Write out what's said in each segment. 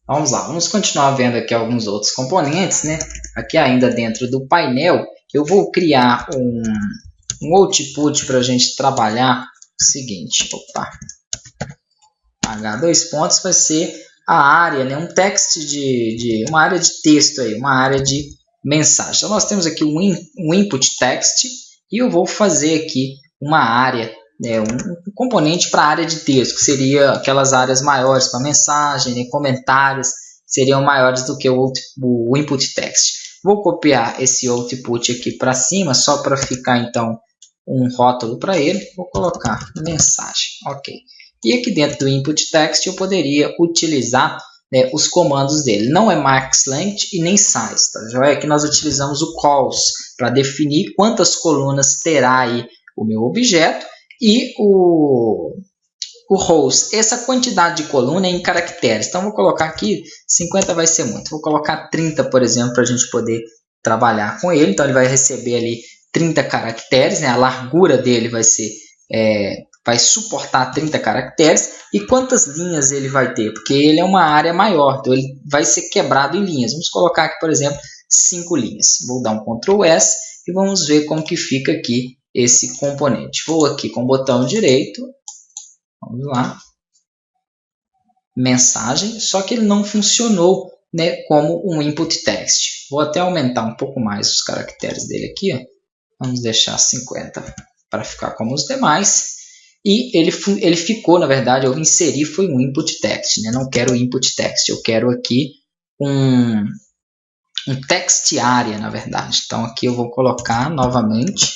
Vamos lá, vamos continuar vendo aqui alguns outros componentes, né? Aqui ainda dentro do painel, eu vou criar um output para a gente trabalhar o seguinte. Opa, H2 vai ser a área, né? Um text uma área de texto aí, uma área de mensagem. Então nós temos aqui um input text e eu vou fazer aqui uma área, né? Um componente para a área de texto, que seria aquelas áreas maiores para mensagem, né? Comentários seriam maiores do que o input text. Vou copiar esse output aqui para cima, só para ficar então um rótulo para ele. Vou colocar mensagem, ok. E aqui dentro do input text eu poderia utilizar, né, os comandos dele. Não é max length e nem size. Tá? Já é que nós utilizamos o calls para definir quantas colunas terá aí o meu objeto e o rows. Essa quantidade de coluna é em caracteres. Então vou colocar aqui 50 vai ser muito. Vou colocar 30, por exemplo, para a gente poder trabalhar com ele. Então ele vai receber ali 30 caracteres, né? A largura dele vai ser vai suportar 30 caracteres. E quantas linhas ele vai ter? Porque ele é uma área maior, então ele vai ser quebrado em linhas. Vamos colocar aqui, por exemplo, 5 linhas. Vou dar um Ctrl S e vamos ver como que fica aqui esse componente. Vou aqui com o botão direito, vamos lá, mensagem, só que ele não funcionou, né, como um input text. Vou até aumentar um pouco mais os caracteres dele aqui, ó. Vamos deixar 50 para ficar como os demais. E ele ficou, na verdade, eu inseri foi um input text, né? Não quero input text, eu quero aqui um text area, na verdade. Então aqui eu vou colocar novamente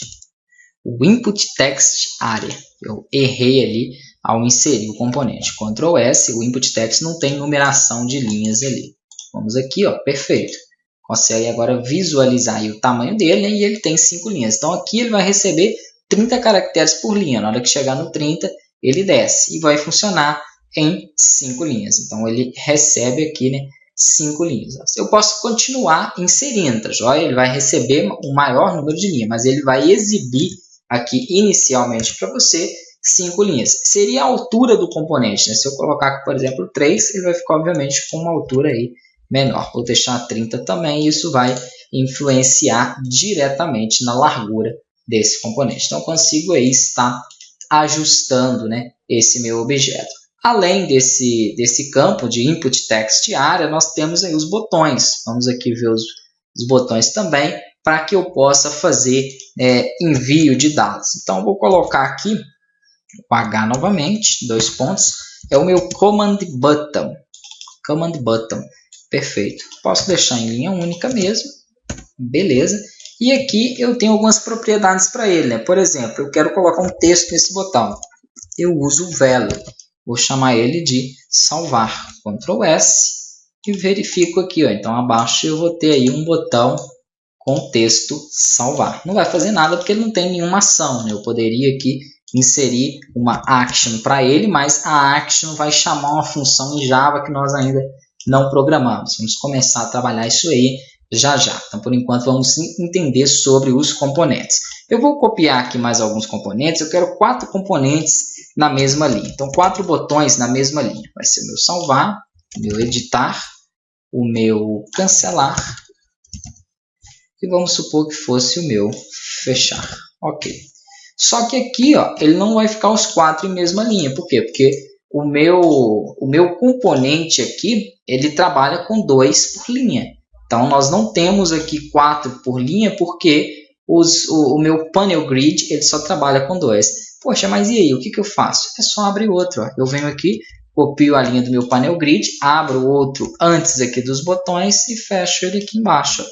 o input text area. Eu errei ali ao inserir o componente. Ctrl S, o input text não tem numeração de linhas ali. Vamos aqui, ó, perfeito. Consegue agora visualizar aí o tamanho dele, né? E ele tem 5 linhas. Então aqui ele vai receber 30 caracteres por linha. Na hora que chegar no 30, ele desce e vai funcionar em 5 linhas. Então ele recebe aqui, né, 5 linhas. Eu posso continuar inserindo, tá joia? Ele vai receber um maior número de linhas, mas ele vai exibir aqui inicialmente para você 5 linhas. Seria a altura do componente, né? Se eu colocar aqui, por exemplo, 3, ele vai ficar obviamente com uma altura aí menor. Vou deixar 30 também e isso vai influenciar diretamente na largura desse componente. Então, eu consigo aí estar ajustando, né, esse meu objeto. Além desse campo de input text area, nós temos aí os botões. Vamos aqui ver os botões também, para que eu possa fazer envio de dados. Então, vou colocar aqui o H novamente, 2 pontos, é o meu command button. Command button, perfeito. Posso deixar em linha única mesmo, beleza. E aqui eu tenho algumas propriedades para ele, né? Por exemplo, eu quero colocar um texto nesse botão. Eu uso o value. Vou chamar ele de salvar. Ctrl S e verifico aqui, ó. Então abaixo eu vou ter aí um botão com texto salvar. Não vai fazer nada porque ele não tem nenhuma ação, né? Eu poderia aqui inserir uma action para ele, mas a action vai chamar uma função em Java que nós ainda não programamos. Vamos começar a trabalhar isso aí já já. Então, por enquanto, vamos entender sobre os componentes. Eu vou copiar aqui mais alguns componentes. Eu quero 4 componentes na mesma linha. Então, 4 botões na mesma linha. Vai ser o meu salvar, o meu editar, o meu cancelar e vamos supor que fosse o meu fechar. Ok. Só que aqui, ó, ele não vai ficar os 4 em mesma linha. Por quê? Porque o meu componente aqui, ele trabalha com 2 por linha. Então, nós não temos aqui 4 por linha, porque o meu panel grid ele só trabalha com 2. Poxa, mas e aí? O que eu faço? É só abrir outro. Ó. Eu venho aqui, copio a linha do meu panel grid, abro outro antes aqui dos botões e fecho ele aqui embaixo. Ó.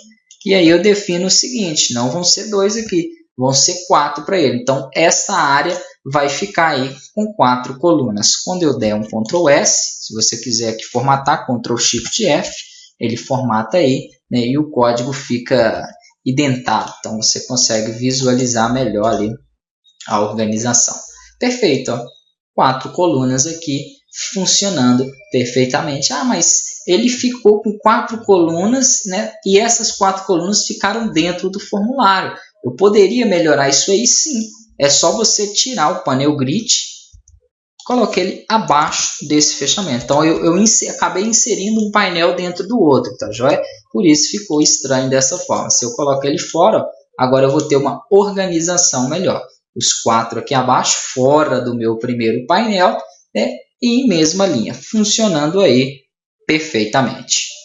E aí eu defino o seguinte, não vão ser 2 aqui, vão ser 4 para ele. Então, essa área vai ficar aí com 4 colunas. Quando eu der um Ctrl S, se você quiser aqui formatar, Ctrl Shift F, ele formata aí, né, e o código fica identado. Então, você consegue visualizar melhor ali a organização. Perfeito, ó. 4 colunas aqui funcionando perfeitamente. Ah, mas ele ficou com 4 colunas, né? E essas 4 colunas ficaram dentro do formulário. Eu poderia melhorar isso aí sim. É só você tirar o panel grid, coloquei ele abaixo desse fechamento. Então, eu acabei inserindo um painel dentro do outro, tá joia? Por isso ficou estranho dessa forma. Se eu colocar ele fora, agora eu vou ter uma organização melhor. Os 4 aqui abaixo, fora do meu primeiro painel, né? E em mesma linha, funcionando aí perfeitamente.